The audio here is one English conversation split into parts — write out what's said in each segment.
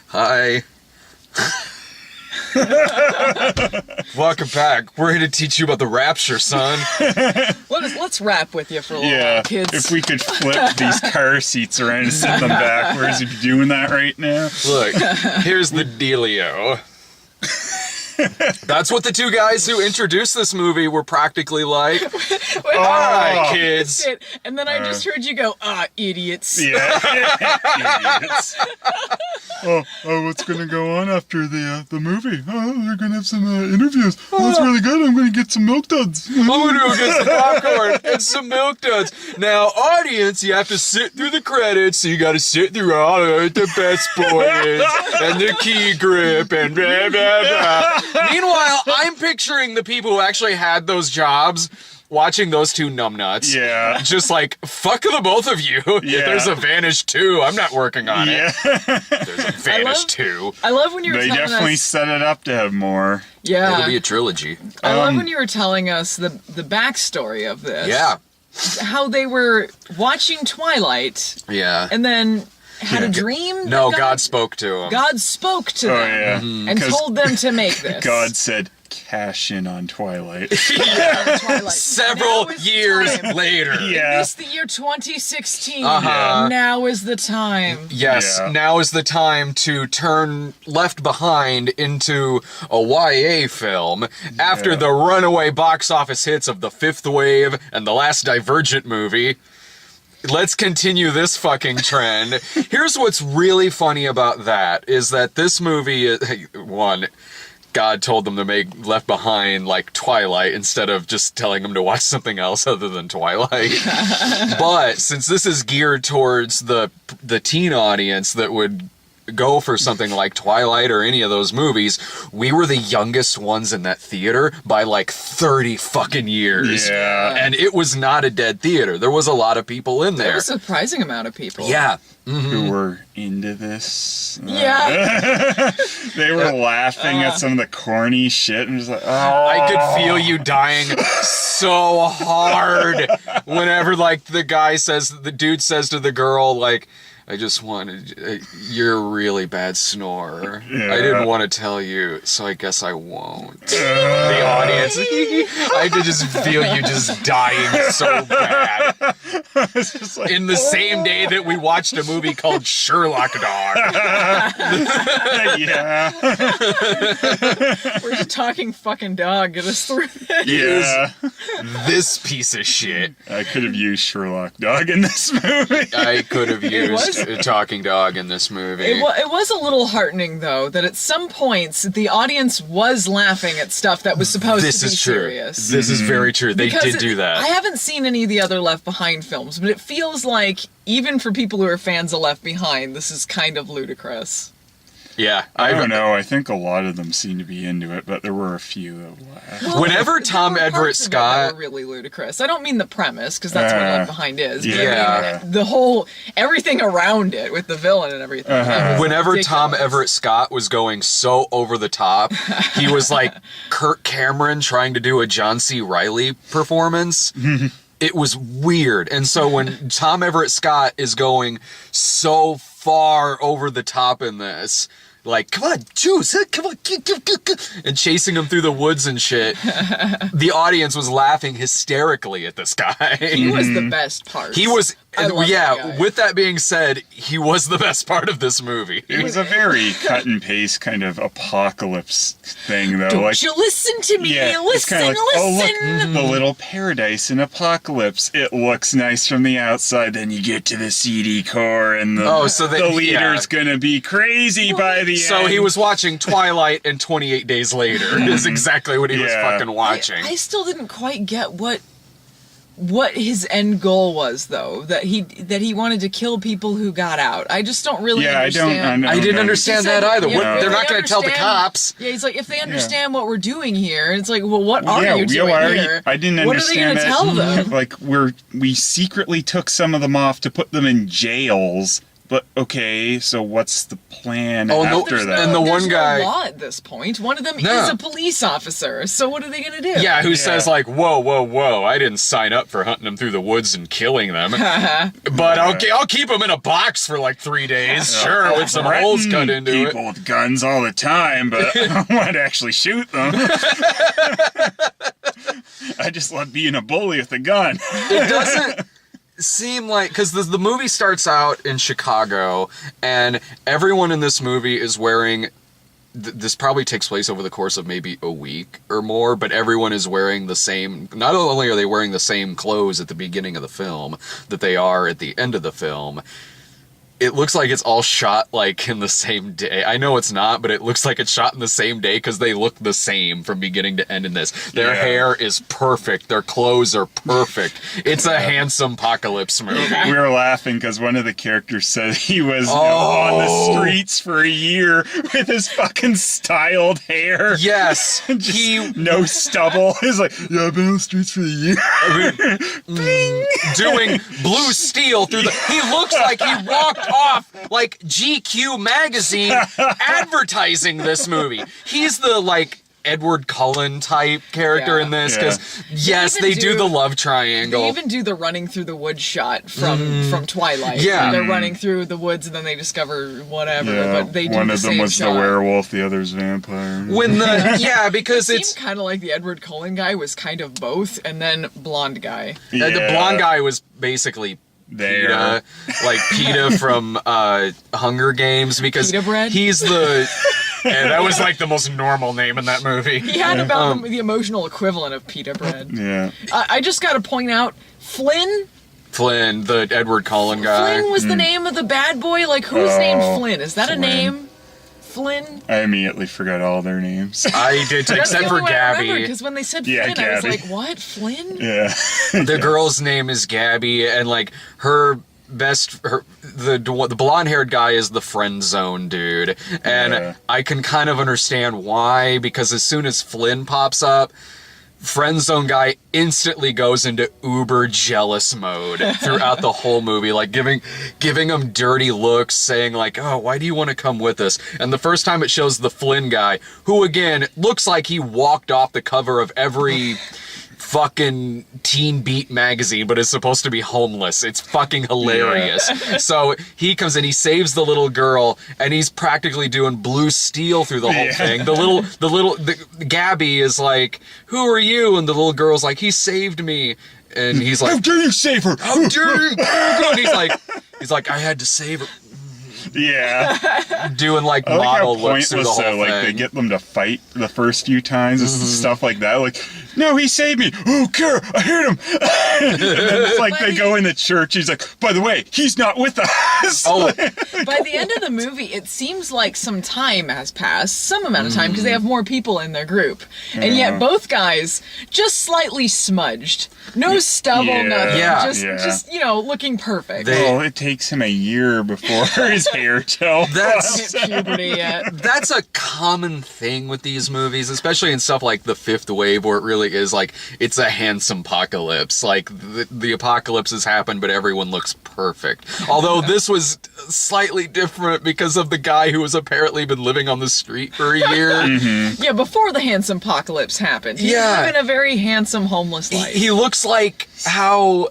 Hi. Welcome back. We're here to teach you about the rapture, son. Let's rap with you for a little while, kids. If we could flip these car seats around and sit them backwards, you'd be doing that right now. Look, here's the dealio. That's what the two guys who introduced this movie were practically like. All right, kids. And then I just heard you go, idiots. Yeah. Idiots. What's gonna go on after the movie? Oh, they're gonna have some interviews. Oh, that's really good. I'm gonna get some milk duds. I'm gonna go get some popcorn and some milk duds. Now, audience, you have to sit through the credits, so you gotta sit through all of the best boys and the key grip and blah, blah, blah. Meanwhile, I'm picturing the people who actually had those jobs watching those two numbnuts. Yeah. Just like, fuck the both of you. Yeah. There's a Vanish 2. I'm not working on it. There's a Vanish 2. I love when you were They telling definitely us... set it up to have more. Yeah. It'll be a trilogy. I love when you were telling us the backstory of this. Yeah. How they were watching Twilight Yeah. and then had a dream? No, that God spoke to him. God spoke to them Yeah. and 'Cause told them to make this. God said, cash in on Twilight. Twilight. Several Now is the years time. later. Yeah. It's the year 2016. Uh-huh. Now is the time. Yes, Yeah. now is the time to turn Left Behind into a YA film after the runaway box office hits of The Fifth Wave and the last Divergent movie. Let's continue this fucking trend. Here's what's really funny about that, is that this movie, one, God told them to make Left Behind like Twilight instead of just telling them to watch something else other than Twilight. But since this is geared towards the teen audience that would go for something like Twilight or any of those movies, we were the youngest ones in that theater by like 30 fucking years. Yeah. And it was not a dead theater. There was a lot of people in There there. was a surprising amount of people. Yeah. Who were into this. Yeah. They were laughing at some of the corny shit and just like, oh. I could feel you dying so hard whenever, like, the dude says to the girl, like, I just wanted, you're a really bad snorer. Yeah. I didn't want to tell you, so I guess I won't. The audience, I could just feel you just dying so bad. It's just like, In the same day that we watched a movie called Sherlock Dog. yeah. We're just talking fucking dog. Get us through this. Yeah. This piece of shit. I could have used Sherlock Dog in this movie. I could have used was- a talking dog in this movie. It was a little heartening, though, that at some points the audience was laughing at stuff that was supposed This to be is true. serious. This is very true. They Because did do that. I haven't seen any of the other Left Behind films, but it feels like, even for people who are fans of Left Behind, this is kind of ludicrous. Yeah. I don't know. I think a lot of them seem to be into it, but there were a few that laughed. Well, Whenever there Tom were Everett parts of it that Scott- were really ludicrous. I don't mean the premise, because that's what Left Behind is. But Yeah. I mean, the whole, everything around it with the villain and everything. It was Whenever Tom ridiculous. Everett Scott was going so over the top, he was like Kirk Cameron trying to do a John C. Reilly performance. It was weird. And so when Tom Everett Scott is going so far over the top in this, like, come on, Juice, come on, and chasing him through the woods and shit, the audience was laughing hysterically at this guy. He was the best part. He was, I love that yeah, guy. with that being said, he was the best part of this movie. It was a very cut and paste kind of apocalypse thing, though. Don't like, you listen to me? yeah, it's Listen, kind of like, listen. oh look, the little paradise in Apocalypse. It looks nice from the outside, then you get to the seedy core, and the the leader's gonna be crazy by the end. So he was watching Twilight and 28 Days Later is exactly what he was Yeah. fucking watching. I still didn't quite get what his end goal was, though. That he wanted to kill people who got out. I just don't really understand. I didn't understand that either. Yeah, They're if not they going to tell the understand- cops. Yeah, he's like, if they understand what we're doing here, and it's like, well, what are yeah, you doing why are here? I didn't what are they understand gonna that. tell them? Like we secretly took some of them off to put them in jails. But okay, so what's the plan Oh, no, after that? and the one There's guy- no law at this point. One of them No. is a police officer. So what are they gonna do? Yeah, who Yeah. says like, whoa, whoa, whoa, I didn't sign up for hunting them through the woods and killing them. But I'll keep them in a box for like 3 days, sure, with some holes cut into it. people with guns all the time, but I don't want to actually shoot them. I just love being a bully with a gun. It doesn't seem like, because the movie starts out in Chicago, and everyone in this movie is wearing, this probably takes place over the course of maybe a week or more, but everyone is wearing the same, not only are they wearing the same clothes at the beginning of the film that they are at the end of the film. It looks like it's all shot like in the same day. I know it's not, but it looks like it's shot in the same day because they look the same from beginning to end in this. Their Yeah. hair is perfect. Their clothes are perfect. It's a handsome apocalypse movie. We were laughing because one of the characters said he was on Oh. the streets for a year with his fucking styled hair. Yes, Just no stubble. He's like, yeah, I've been on the streets for a year. doing Blue Steel through the. He looks like he walked off like GQ magazine advertising this movie. He's the like Edward Cullen type character Yeah. in this Yeah. because yes, They they even do do- the love triangle. They even do the running through the woods shot from Twilight. Yeah. Where they're running through the woods and then they discover whatever. Yeah, But they do one the of them same was shot. the werewolf, the other's vampire. When the because Seemed it's kind of like the Edward Cullen guy was kind of both, and then blonde guy. the Yeah. blonde guy was basically There. PETA, like PETA from Hunger Games because Pita bread? he's the. And that was like the most normal name in that movie. He had about the emotional equivalent of pita bread. Yeah. I just got to point out, Flynn. Flynn, the Edward Cullen guy. Flynn was the name of the bad boy. Like, who's Oh, named Flynn? Is that Flynn. a name? Flynn. I immediately forgot all their names. I did, That's except the for only one I remember, Gabby. because when they said Yeah, Flynn, I was Gabby. like, what? Flynn? Yeah. The girl's name is Gabby, and like the blonde haired guy is the friend zone dude, and Yeah. I can kind of understand why, because as soon as Flynn pops up, friend zone guy instantly goes into uber jealous mode throughout the whole movie, like giving him dirty looks, saying like, oh, why do you want to come with us? And the first time it shows the Flynn guy, who again looks like he walked off the cover of every fucking Teen Beat magazine, but is supposed to be homeless. It's fucking hilarious. So he comes in, he saves the little girl, and he's practically doing Blue Steel through the whole Yeah. thing. The Gabby is like, who are you? And the little girl's like, he saved me. And he's How like, dare you save her? how dare you? And he's like, I had to save her. Yeah. Doing like I like how model looks through the pointless whole though. thing. Like they get them to fight the first few times and stuff like that. Like, no, he saved me. Oh, Kara, I hit him. And then it's like they go in the church. He's like, by the way, he's not with us. Oh, By the end of the movie, it seems like some time has passed, some amount of time, because they have more people in their group. And yet both guys just slightly smudged. No stubble, Yeah. nothing. Yeah. Just, looking perfect. They- It takes him a year before his hair gel. That's Hit puberty yet. that's a common thing with these movies, especially in stuff like The Fifth Wave, where it really is like it's a handsome apocalypse. Like the apocalypse has happened, but everyone looks perfect. Although this was slightly different because of the guy who has apparently been living on the street for a year. Yeah, before the handsome apocalypse happened. He's Yeah. living a very handsome homeless life. He looks like how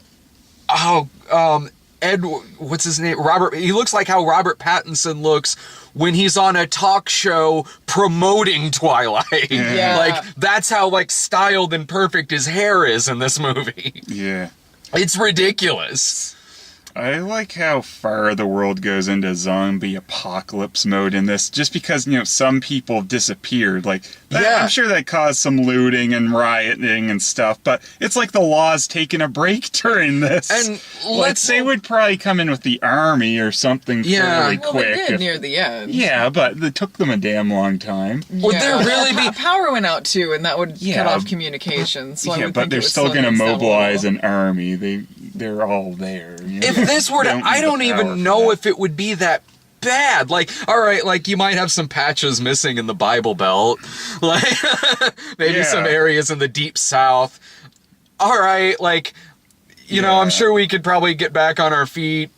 Ed, what's his name? Robert. He looks like how Robert Pattinson looks when he's on a talk show promoting Twilight. Yeah. Like that's how like styled and perfect his hair is in this movie. Yeah. It's ridiculous. I like how far the world goes into zombie apocalypse mode in this, just because, some people disappeared. Like, Yeah. I'm sure that caused some looting and rioting and stuff, but it's like the law's taking a break during this. And they would probably come in with the army or something Yeah. fairly well, quick. they did if- near the end. yeah, but it took them a damn long time. Would there really be- Power went out too, and that would cut Yeah. off communications. So I yeah, would but think it they're would still slow going to things down a mobilize little. an army. They're all there. If this were to, Don't I need the don't power even for know that. if it would be that bad. Like, all right, like you might have some patches missing in the Bible Belt, like maybe Yeah. some areas in the Deep South. All right, like, I'm Yeah. sure we could probably get back on our feet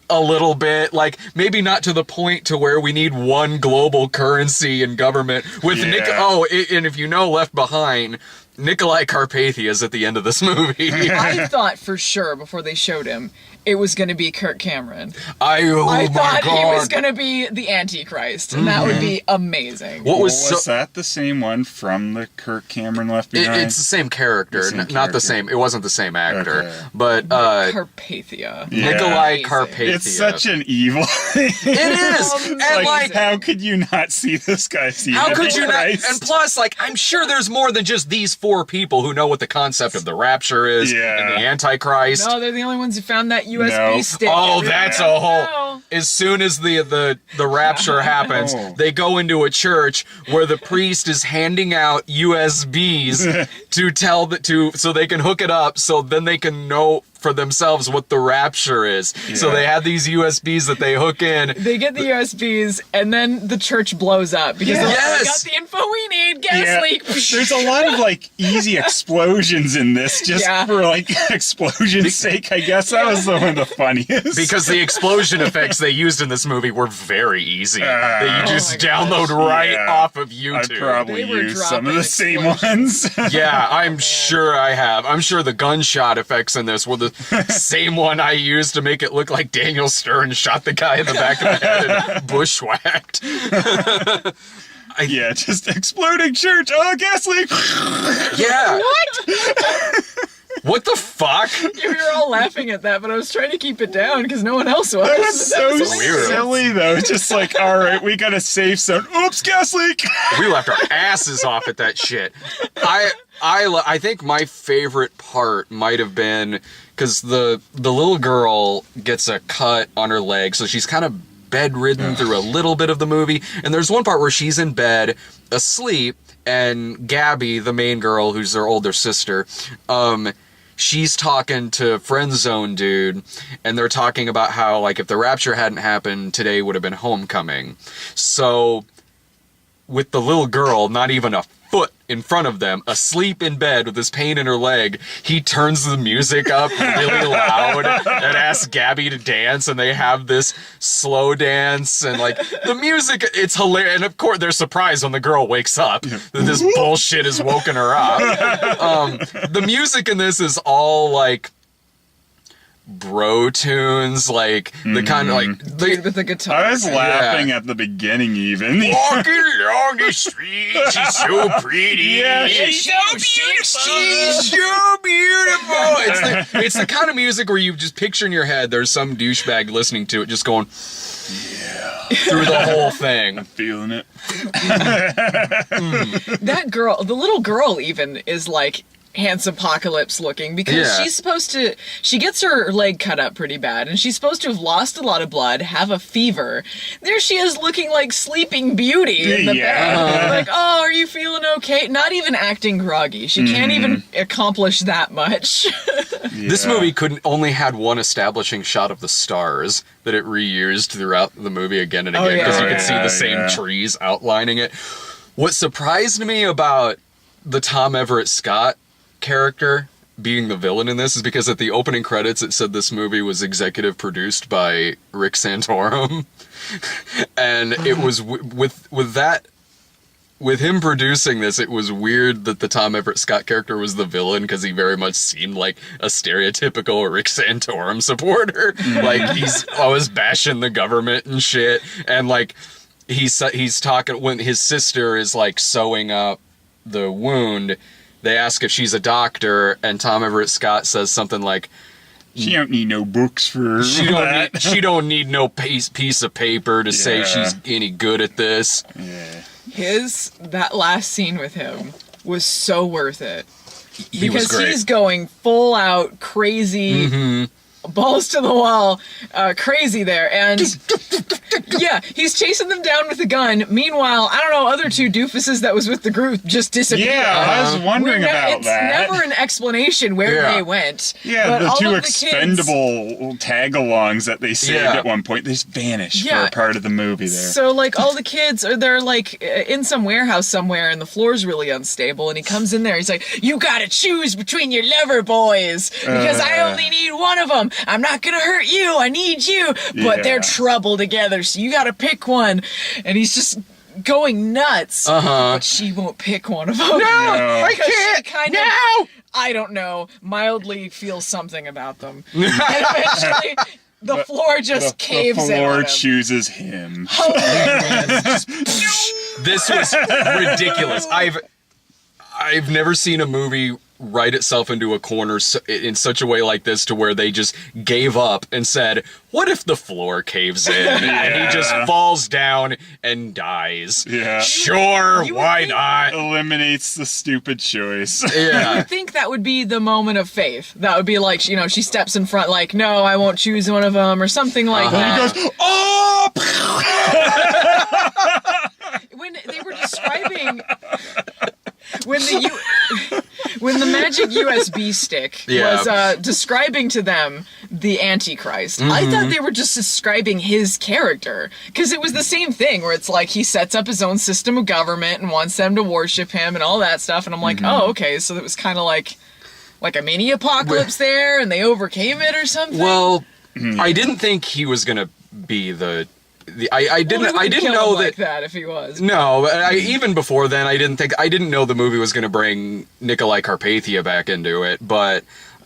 a little bit, like maybe not to the point to where we need one global currency and government with Yeah. and if you know Left Behind, Nikolai Carpathia is at the end of this movie. I thought for sure before they showed him it was going to be Kirk Cameron. I I thought God. he was going to be the Antichrist, and that would be amazing. What was was so that the same one from the Kirk Cameron Left Behind? it's the same character, The same not the character. same. It wasn't the same actor, Okay. but Carpathia. Yeah. Nikolai Amazing. Carpathia. It's such an evil thing. It is, and like how could you not see this guy? See how could you not? Christ? And plus, like, I'm sure there's more than just these 4 people who know what the concept of the rapture is Yeah. and the Antichrist. No, they're the only ones who found that USB No. stick. Oh, Everyone that's else a whole. know. As soon as the rapture happens, Oh. they go into a church where the priest is handing out USBs to tell so they can hook it up, so then they can know for themselves what the rapture is. So Yeah. they have these USBs that they hook in. They get the USBs, and then the church blows up because they're like, Yes! we got the info we need. Gas Yeah, leak. there's a lot of like easy explosions in this, just Yeah. for like explosion's sake. I guess that was one of the funniest. Because the explosion effects they used in this movie were very easy. That you just my download gosh. right Yeah. off of I'd YouTube. probably They were use some of dropping the same explosions. ones. Yeah, I'm sure I have. I'm sure the gunshot effects in this were the same one I used to make it look like Daniel Stern shot the guy in the back of the head and bushwhacked. Yeah, just exploding church. Oh, gas leak. Yeah. What? What the fuck? We were all laughing at that, but I was trying to keep it down because no one else was. That was so hilarious. silly, though. Just like, all right, we got a safe zone. Oops, gas leak. We laughed our asses off at that shit. I think my favorite part might have been because the little girl gets a cut on her leg, so she's kind of bedridden through a little bit of the movie. And there's one part where she's in bed asleep, and Gabby, the main girl, who's their older sister, she's talking to Friend Zone dude, and they're talking about how, like, if the rapture hadn't happened, today would have been homecoming. So, with the little girl not even a foot in front of them, asleep in bed with this pain in her leg, he turns the music up really loud and asks Gabby to dance, and they have this slow dance, and like the music, it's hilarious. And of course they're surprised when the girl wakes up that this bullshit has woken her up. The music in this is all like bro tunes, like the kind of like Dude with the guitar. I was laughing at the beginning, even. walking along the street, she's so pretty. Yeah, she's so beautiful. She's so beautiful. It's the kind of music where you just picture in your head there's some douchebag listening to it, just going through the whole thing. Feeling it. That girl, the little girl even, is like Hans Apocalypse looking because Yeah. she gets her leg cut up pretty bad, and she's supposed to have lost a lot of blood, have a fever. There she is looking like Sleeping Beauty in the Yeah. bed. Like, oh, are you feeling okay? Not even acting groggy. She can't even accomplish that much. This movie only had one establishing shot of the stars that it reused throughout the movie again and again, because you could see the same trees outlining it. What surprised me about the Tom Everett Scott character being the villain in this is because at the opening credits it said this movie was executive produced by Rick Santorum. And it was with him producing this, it was weird that the Tom Everett Scott character was the villain, because he very much seemed like a stereotypical Rick Santorum supporter. Like, he's always bashing the government and shit. And like, he's talking when his sister is like sewing up the wound. They ask if she's a doctor, and Tom Everett Scott says something like, She don't need no books for that. she don't need no piece of paper to say Yeah. she's any good at this. Yeah. That last scene with him was so worth it. He was Because great. he's going full out crazy, balls to the wall, crazy there. And Yeah, he's chasing them down with a gun. Meanwhile, I don't know, other two doofuses that was with the group just disappeared. Yeah, I was wondering about it's that. never an explanation where Yeah. they went. Yeah, but the all two of expendable tag-alongs that they saved Yeah. at one point, they just vanish Yeah. for a part of the movie there. So, like, all the kids are they're like in some warehouse somewhere, and the floor's really unstable. And he comes in there. He's like, "You gotta choose between your lover boys because I only need one of them. I'm not gonna hurt you. I need you, but they're Yeah. trouble together. So you gotta pick one." And he's just going nuts. But she won't pick one of them. No. I Because she can't. kind of, No. I don't know, mildly feels something about them. And eventually, the floor just caves the in floor on him. chooses him. Hilarious. This was ridiculous. I've never seen a movie write itself into a corner in such a way like this to where they just gave up and said, what if the floor caves in and he just falls down and dies? Yeah. Sure, You would why think- not? Eliminates the stupid choice. I Yeah. think that would be the moment of faith. That would be like, you know, she steps in front like, no, I won't choose one of them or something like that. He goes, oh! When they were describing when the magic USB stick Yeah. was describing to them the Antichrist, I thought they were just describing his character, because it was the same thing where it's like he sets up his own system of government and wants them to worship him and all that stuff, and I'm like, oh, okay, so it was kind of like a mini apocalypse there, and they overcame it or something. Well, I didn't think he was gonna be I didn't know like that. that if he was. No, even before then, I didn't know the movie was going to bring Nikolai Carpathia back into it. But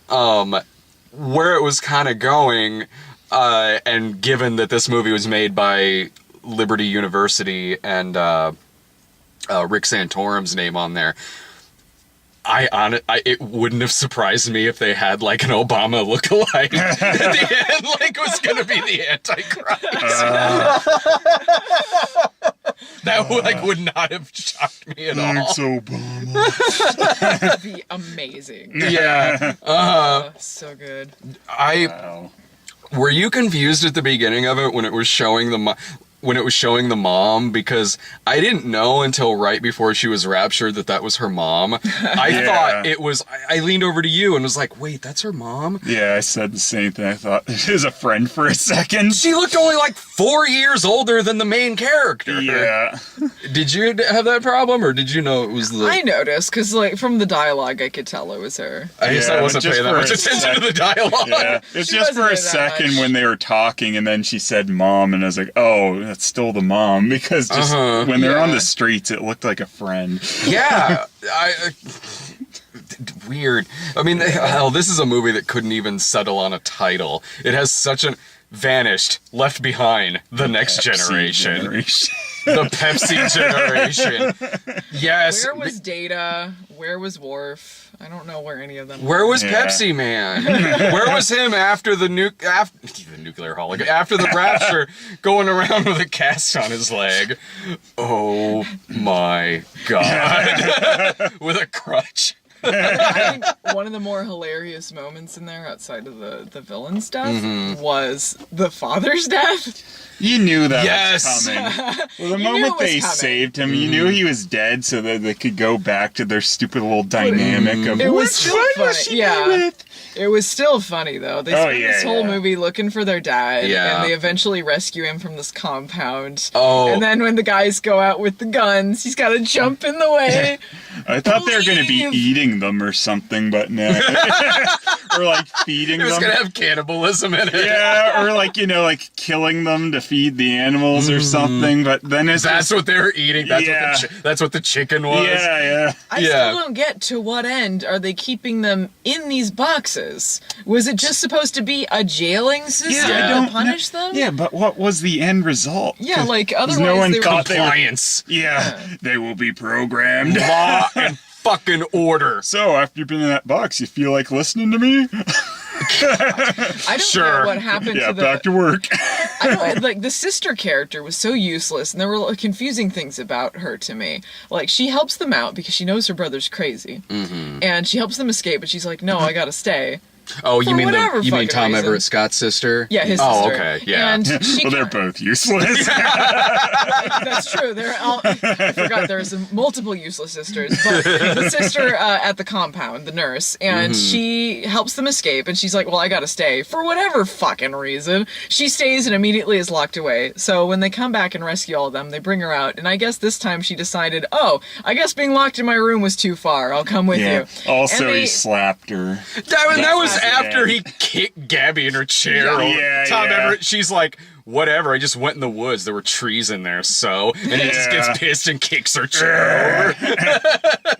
where it was kind of going, and given that this movie was made by Liberty University and Rick Santorum's name on there, it wouldn't have surprised me if they had like an Obama lookalike at the end, like was going to be the Antichrist. That would not have shocked me at all. Thanks, Obama. That'd be amazing. Yeah. So good. Wow. Were you confused at the beginning of it when it was showing the mom? Because I didn't know until right before she was raptured that was her mom. I Yeah. thought it was. I leaned over to you and was like, "Wait, that's her mom?" Yeah, I said the same thing. I thought it was a friend for a second. She looked only like 4 years older than the main character. Yeah. Did you have that problem, or did you know it was the? I noticed, because like from the dialogue I could tell it was her. I guess I Yeah, wasn't just paying that for much a attention to the sec. dialogue. Yeah. It's She just wasn't for a there that second much. when they were talking and then she said mom and I was like, oh, that's still the mom, because just when they're on Yeah. the streets it looked like a friend. Yeah, weird. I mean, hell, this is a movie that couldn't even settle on a title. It has such an vanished, left behind, the next generation, the Pepsi generation. Yes. Where was Data? Where was Worf? I don't know where any of them Where was Yeah. Pepsi Man? Where was him after the nuclear holocaust? After the rapture, going around with a cast on his leg. Oh my god! With a crutch. I think one of the more hilarious moments in there, outside of the villain stuff, was the father's death. You knew that Yes. was coming. Well, the knew moment it was they coming. saved him, you knew he was dead, so that they could go back to their stupid little dynamic of It was which still one funny. was she Yeah. with? It was still funny though. They Oh, spent yeah, this whole yeah. movie looking for their dad, Yeah. and they eventually rescue him from this compound. Oh. And then when the guys go out with the guns, he's got to jump in the way. I thought they were going to be Leave. eating them or something, but no. Or like feeding It was them. gonna have cannibalism in it. Yeah, or like, like killing them to feed the animals or something, but then it's That's what they were eating. Yeah. That's what the chicken was. yeah. I Yeah. still don't get to what end are they keeping them in these boxes? Was it just supposed to be a jailing system I to don't punish them? Yeah, but what was the end result? Yeah, like 'Cause otherwise no one they were thought they were. Compliance, Yeah, they will be programmed. law, and fucking order. So after you've been in that box, you feel like listening to me? I don't Sure. know what happened Yeah, to the back to work. I don't like the sister character was so useless, and there were confusing things about her to me. Like she helps them out because she knows her brother's crazy, and she helps them escape, but she's like, "No, I gotta stay." Oh, you For mean whatever you mean fucking Tom reason. Everett Scott's sister? Yeah, his Oh, sister. okay, yeah. And she Well, they're both useless. That's true. I forgot there's multiple useless sisters, but the sister at the compound, the nurse, and she helps them escape, and she's like, well, I gotta stay. For whatever fucking reason, she stays and immediately is locked away. So when they come back and rescue all of them, they bring her out, and I guess this time she decided, oh, I guess being locked in my room was too far. I'll come with Yeah. you. Also, And he they- slapped her. That was Yeah. after he kicked Gabby in her chair. Yeah, Tom yeah. Everett, she's like, whatever, I just went in the woods. There were trees in there, so. And he just Yeah. gets pissed and kicks her chair over.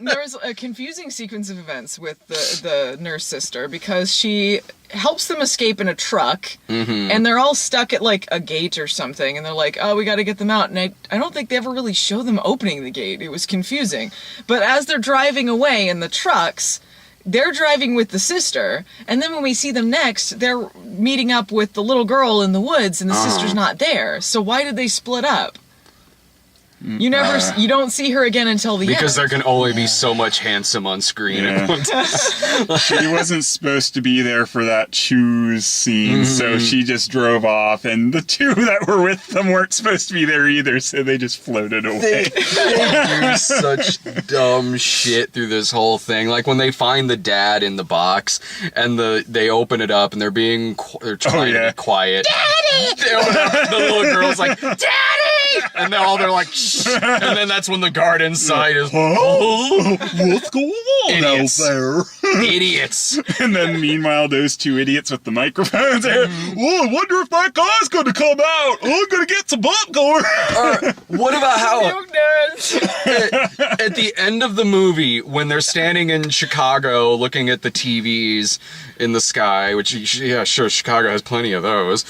There was a confusing sequence of events with the nurse sister because she helps them escape in a truck and they're all stuck at like a gate or something and they're like, oh, we got to get them out. And I don't think they ever really show them opening the gate. It was confusing. But as they're driving away in the trucks, they're driving with the sister, and then when we see them next, they're meeting up with the little girl in the woods, and the sister's not there. So why did they split up? You don't see her again until the Because end. there can only be so much handsome on screen Yeah. at one time. She wasn't supposed to be there for that choose scene, so she just drove off, and the two that were with them weren't supposed to be there either, so they just floated away. They do such dumb shit through this whole thing. Like when they find the dad in the box and they open it up and they're trying to be quiet. Daddy! The little girl's like, Daddy! And then they're like, shh. And then that's when the guard inside is, What's going on Idiots. out there? idiots. And then meanwhile, those two idiots with the microphones are, oh, I wonder if that guy's going to come out. Oh, I'm going to get some popcorn. Or what about how Milk duds. at the end of the movie, when they're standing in Chicago looking at the TVs in the sky, which, yeah, sure, Chicago has plenty of those.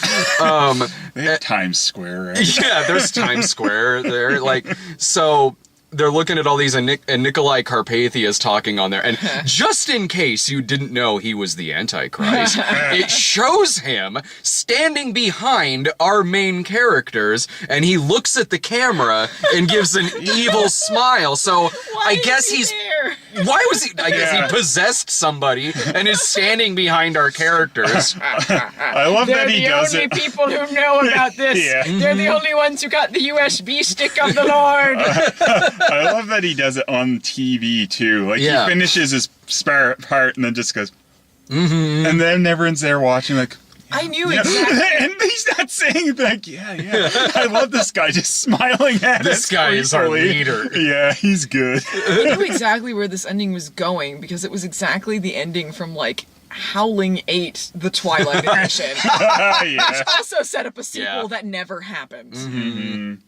They have Times Square, right? Yeah, there's Times Square there. Like, so they're looking at all these, and Nikolai Carpathia is talking on there. And just in case you didn't know he was the Antichrist, it shows him standing behind our main characters, and he looks at the camera and gives an evil smile. So I guess he's. there. Why was he? I guess Yeah. he possessed somebody and is standing behind our characters. I love They're that he the does only it. people who know about this. Yeah. They're the only ones who got the USB stick of the Lord. I love that he does it on TV too. Like Yeah. he finishes his part and then just goes, and then everyone's there watching like, I knew yeah. exactly. And he's not saying like, yeah. I love this guy just smiling at us. This guy is our creepily. leader. Yeah, he's good. I knew exactly where this ending was going because it was exactly the ending from like Howling 8, the Twilight Edition. Yeah. Also set up a sequel Yeah. that never happened.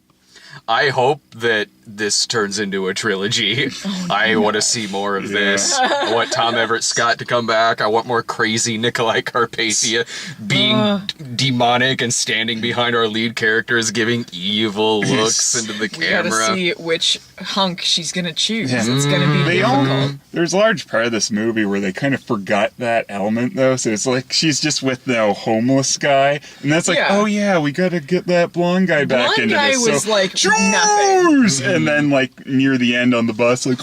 I hope that this turns into a trilogy. I want to see more of this. I want Tom Everett Scott to come back. I want more crazy Nikolai Carpathia being demonic and standing behind our lead characters, giving evil looks into the We gotta camera. see which hunk she's gonna choose. Yeah. It's gonna be They difficult. There's a large part of this movie where they kind of forgot that element, though. So it's like she's just with the homeless guy, and that's like, Yeah. oh yeah, we got to get that blonde guy back Blonde into guy this. was so, like Choose! nothing. And then like near the end on the bus, like,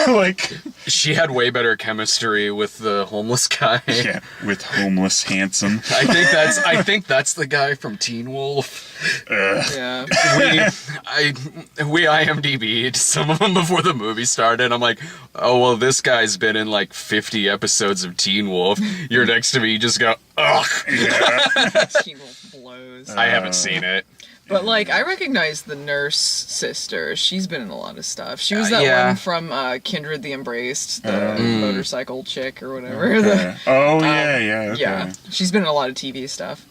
like, She had way better chemistry with the homeless guy. yeah, with homeless handsome. I think that's the guy from Teen Wolf. Yeah. We IMDb'd some of them before the movie started. I'm like, oh well, this guy's been in like 50 episodes of Teen Wolf. You're next to me, you just go, ugh. Teen Wolf blows. I haven't seen it. But like, I recognize the nurse sister. She's been in a lot of stuff. She was that yeah. one from Kindred the Embraced, the motorcycle chick or whatever. The- Oh yeah, okay. yeah, she's been in a lot of TV stuff.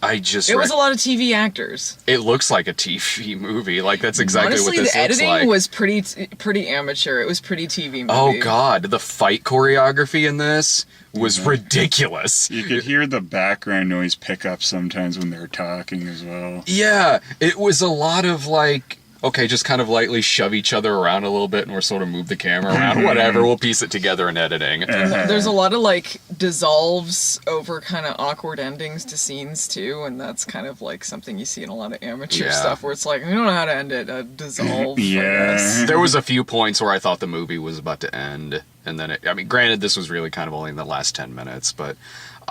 I just It was a lot of TV actors. it looks like a TV movie. Like that's exactly Honestly, what this the looks editing like. was pretty amateur. It was pretty TV movie. Oh god, the fight choreography in this was ridiculous. You could hear the background noise pick up sometimes when they're talking as well. Yeah, it was a lot of like, okay, just kind of lightly shove each other around a little bit and we'll sort of move the camera around, whatever, we'll piece it together in editing. There's a lot of like dissolves over kind of awkward endings to scenes too, and that's kind of like something you see in a lot of amateur Yeah. stuff where it's like, we don't know how to end it. Dissolve. I Yeah. guess. There was a few points where I thought the movie was about to end. And then, I mean, granted, this was really kind of only in the last 10 minutes, but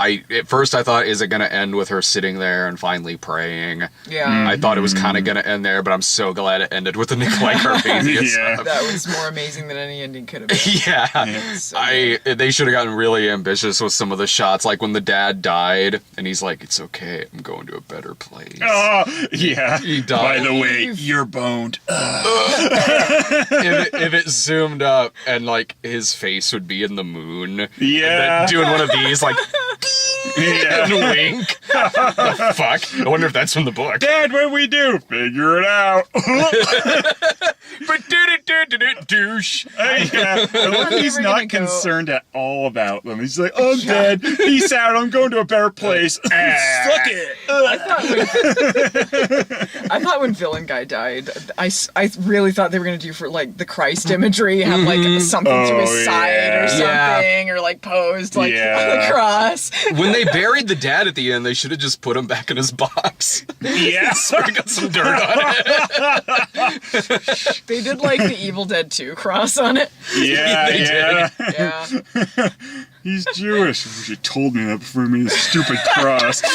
at first I thought, is it going to end with her sitting there and finally praying? Yeah. I thought it was kind of going to end there, but I'm so glad it ended with the Nikolai Karpathian Yeah. stuff. That was more amazing than any ending could have been. Yeah. So They should have gotten really ambitious with some of the shots, like when the dad died, and he's like, "It's okay, I'm going to a better place." Oh, yeah. He By died. the way, you're boned. If it zoomed up and like his face would be in the moon, and Yeah. then doing one of these like and Yeah. wink. The fuck? I wonder if that's from the book. Dad, what do we do? Figure it out. But douche. Yeah. I love he's Never not gonna go. concerned at all about them. He's like, I'm dead. Peace out. I'm going to a better place. Fuck it. I thought when Villain Guy died, I really thought they were gonna do for like the Christ imagery, have like something to his Oh, side or yeah. something, or like posed like Yeah. on the cross. When they buried the dad at the end, they should have just put him back in his box. Yeah. Got some dirt on it. They did like the Evil Dead 2 cross on it. Yeah. They Yeah. Yeah. He's Jewish. I wish you told me that before I made a stupid cross. I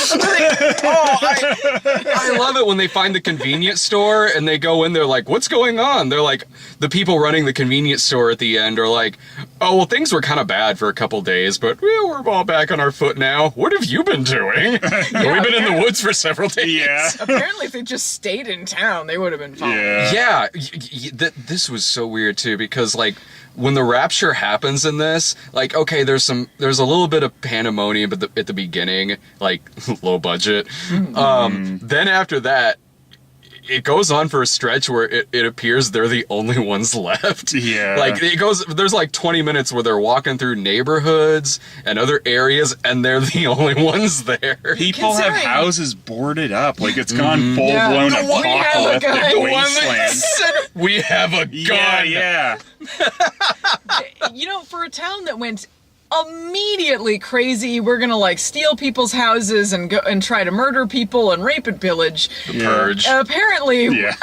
love it when they find the convenience store and they go in there like, what's going on? They're like, the people running the convenience store at the end are like, oh, well, things were kind of bad for a couple days, but we're all back on our foot now. What have you been doing? We've been in the woods for several days. Yeah. Apparently, if they just stayed in town, they would have been fine. Yeah. Yeah, this was so weird too, because like when the rapture happens in this, like, okay, there's a little bit of pandemonium at the beginning, like low budget. Then after that, it goes on for a stretch where it appears they're the only ones left. Yeah. Like there's like 20 minutes where they're walking through neighborhoods and other areas and they're the only ones there. People have Considering- houses boarded up. Like it's gone full blown The one- apocalyptic yeah, the one that wasteland. said, we have a gun. Yeah. You know, for a town that went immediately crazy, we're gonna like steal people's houses and go and try to murder people and rape and pillage. Purge. Apparently, Yeah.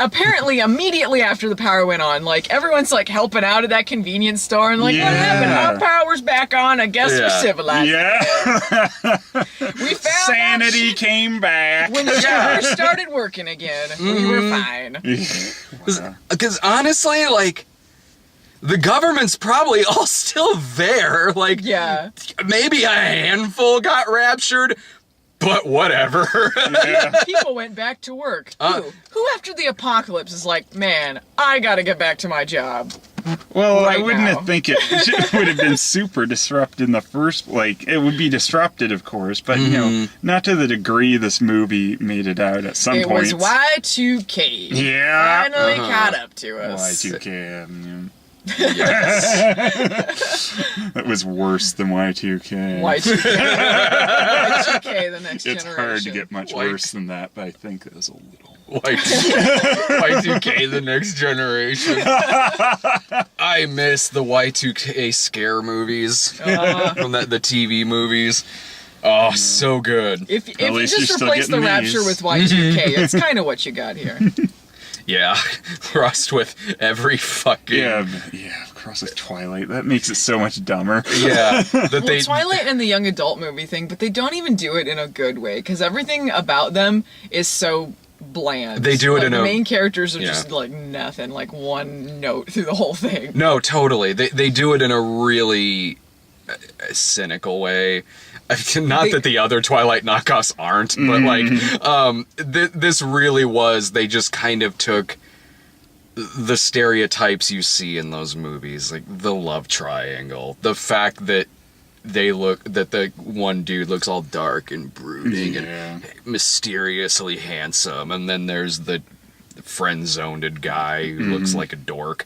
immediately after the power went on, like everyone's like helping out at that convenience store and like, what happened? Yeah. Our power's back on. I guess we're Yeah. civilized. Yeah. We found Sanity came back. when sugar started working again. We were fine. Because honestly, like, the government's probably all still there. Like, Yeah. maybe a handful got raptured, but whatever. People went back to work. Who after the apocalypse is like, man, I gotta get back to my job. Well, Right I wouldn't now. think it would have been super disrupted in the first. Like it would be disrupted, of course, but you know, not to the degree this movie made it out at some It points. was Y2K. Yeah. Finally caught up to us. Y2K. Yes. That was worse than Y2K. Y2K. Y2K, the next It's generation. hard to get much Like- worse than that, but I think it was a little. Y2K, the next generation. I miss the Y2K scare movies from the TV movies. Oh, so good. If you least you're just still replace the getting Rapture these. with Y2K, it's kind of what you got here. Yeah, crossed with every fucking Yeah, cross with Twilight. That makes it so much dumber. yeah. That Well, they Twilight and the young adult movie thing, but they don't even do it in a good way because everything about them is so bland. They do it like, in the a- main characters are yeah. just like nothing, like one note through the whole thing. No, totally. They do it in a really cynical way. Not that the other Twilight knockoffs aren't, but like this really was. They just kind of took the stereotypes you see in those movies, like the love triangle, the fact that the one dude looks all dark and brooding and mysteriously handsome, and then there's the friend-zoned guy who looks like a dork.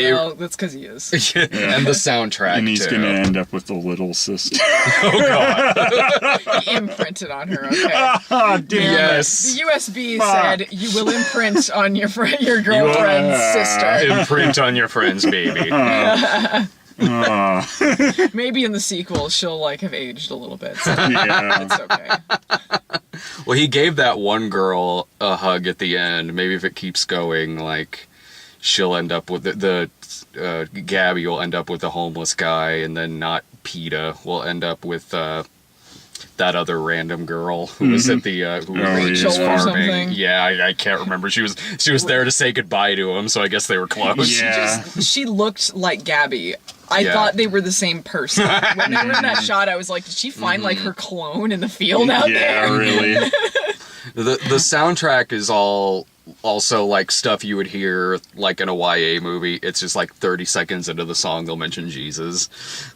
Well, that's because he is. And the soundtrack And he's too. gonna end up with the little sister. Oh god. He imprinted on her. Okay. Oh, damn Yes. The USB said you will imprint on your girlfriend's sister. Imprint on your friend's baby. Maybe in the sequel she'll like have aged a little bit. So Yeah. it's okay. Well, he gave that one girl a hug at the end. Maybe if it keeps going, like, she'll end up with Gabby will end up with a homeless guy, and then not PETA will end up with that other random girl who was at the who Rachel was or farming. something. Yeah, I can't remember. She was there to say goodbye to him, so I guess they were close. Yeah. She looked like Gabby. I Yeah. thought they were the same person. When they were in that shot, I was like, did she find like her clone in the field out Yeah, there? really. The soundtrack is all also like stuff you would hear like in a YA movie. It's just like 30 seconds into the song they'll mention Jesus.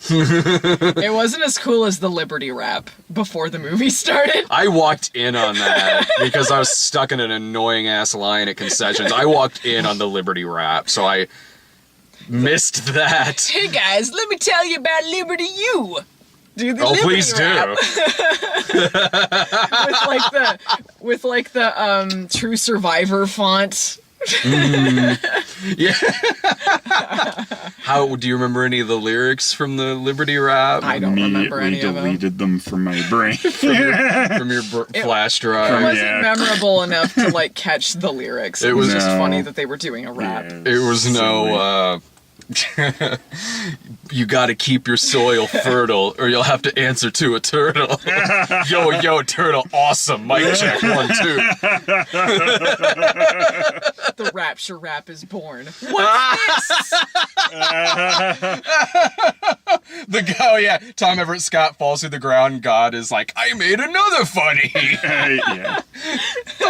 It wasn't as cool as the Liberty rap before the movie started. I walked in on that because I was stuck in an annoying ass line at concessions. I walked in on the Liberty rap, so I missed that. Hey guys, let me tell you about Liberty U. Do the Liberty Please rap. do. with the True Survivor font. Yeah. How do you remember any of the lyrics from the Liberty rap? I don't remember any of them. deleted them from my brain. From your flash It drive. wasn't Yeah. memorable enough to like catch the lyrics. It was just No. funny that they were doing a rap. Yeah, It was no, you gotta keep your soil fertile or you'll have to answer to a turtle. Yo, turtle, awesome. Mic check, 1, 2. The Rapture rap is born. Tom Everett Scott falls through the ground. God is like, I made another funny. yeah.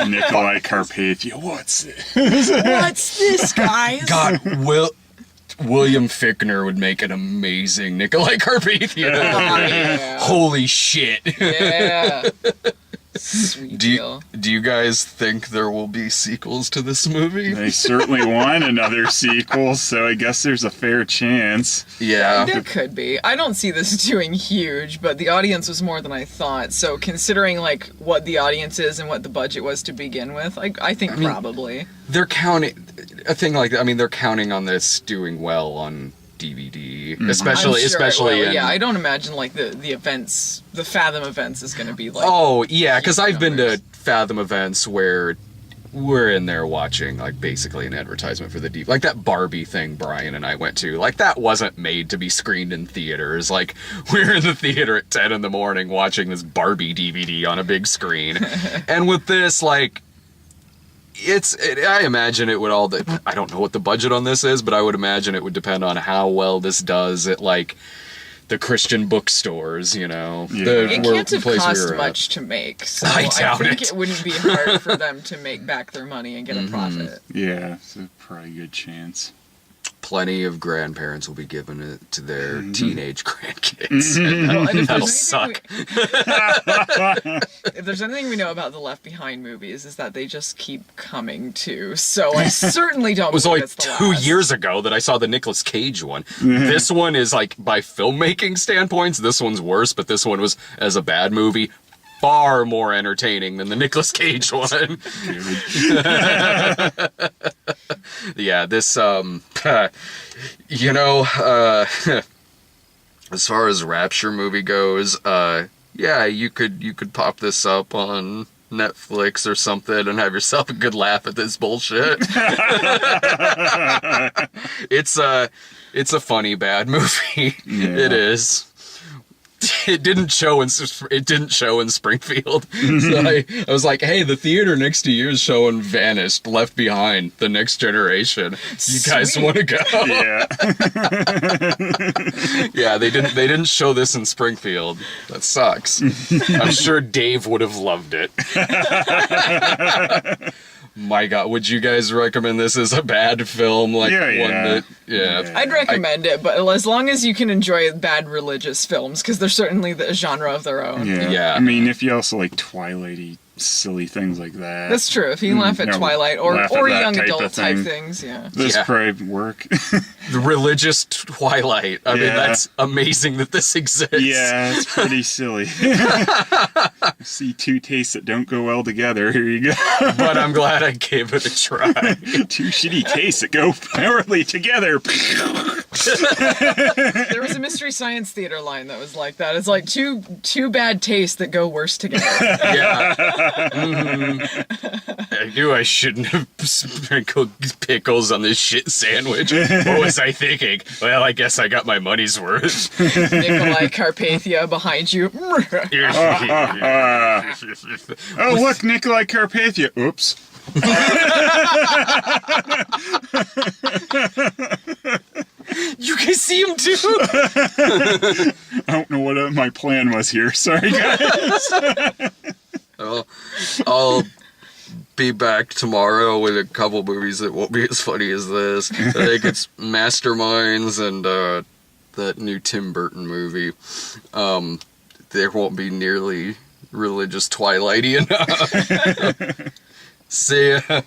Nikolai Carpathia, what's it? What's this, guys? God, William Fickner would make an amazing Nikolai Carpathia. Yeah. Holy shit. Yeah. Sweet deal. Do you guys think there will be sequels to this movie? They certainly want another sequel, so I guess there's a fair chance. Yeah. There could be. I don't see this doing huge, but the audience was more than I thought. So considering like what the audience is and what the budget was to begin with, I think probably. They're counting a thing like that. I mean, they're counting on this doing well on DVD, especially I'm sure it will. in, Yeah, I don't imagine like the events, the Fathom events is going to be like. Oh yeah, because huge I've been to numbers. Fathom events where we're in there watching like basically an advertisement for the DVD, like that Barbie thing Brian and I went to. Like that wasn't made to be screened in theaters. Like we're in the theater at 10 in the morning watching this Barbie DVD on a big screen, and with this like. I imagine it would all. I don't know what the budget on this is, but I would imagine it would depend on how well this does at like the Christian bookstores. You know, Yeah. It can't have cost much to make, so I doubt think it. it wouldn't be hard for them to make back their money and get a profit. Yeah, so probably a good chance. Plenty of grandparents will be giving it to their teenage grandkids. Well, and if That'll there's suck. If there's anything we know about the Left Behind movies, is that they just keep coming too. So I certainly don't. It was believe only it's the 2 last. years ago that I saw the Nicolas Cage one. This one is like, by filmmaking standpoints, this one's worse, but this one was, as a bad movie, far more entertaining than the Nicolas Cage one. Yeah, this, you know, as far as Rapture movie goes, yeah, you could pop this up on Netflix or something and have yourself a good laugh at this bullshit. It's a funny bad movie. Yeah. It is. It didn't show in Springfield. So I was like, hey, the theater next to you is showing Vanished, Left Behind, The Next Generation. You guys Sweet. want to go? Yeah. Yeah, they didn't show this in Springfield. That sucks. I'm sure Dave would have loved it. My God, would you guys recommend this as a bad film? Like Yeah, one yeah. that, yeah. I'd recommend it, but as long as you can enjoy bad religious films, because they're certainly the genre of their own. Yeah. Yeah. I mean, if you also like Twilighty, silly things like that. That's true. If you can laugh at Yeah, Twilight or laugh at that young type of adult type thing. things, yeah. This Yeah. probably work. The religious Twilight. I mean, Yeah. that's amazing that this exists. Yeah, it's pretty silly. See two tastes that don't go well together. Here you go. But I'm glad I gave it a try. Two shitty tastes that go poorly together. There was a Mystery Science Theater line that was like that. It's like two bad tastes that go worse together. Yeah. I knew I shouldn't have sprinkled pickles on this shit sandwich. What was I thinking? Well, I guess I got my money's worth. Nikolai Carpathia behind you. Oh, look, Nikolai Carpathia. Oops. You can see him too. I don't know what my plan was here. Sorry, guys. I'll be back tomorrow with a couple movies that won't be as funny as this. I think it's Masterminds and that new Tim Burton movie. There won't be nearly religious Twilighty enough. See ya.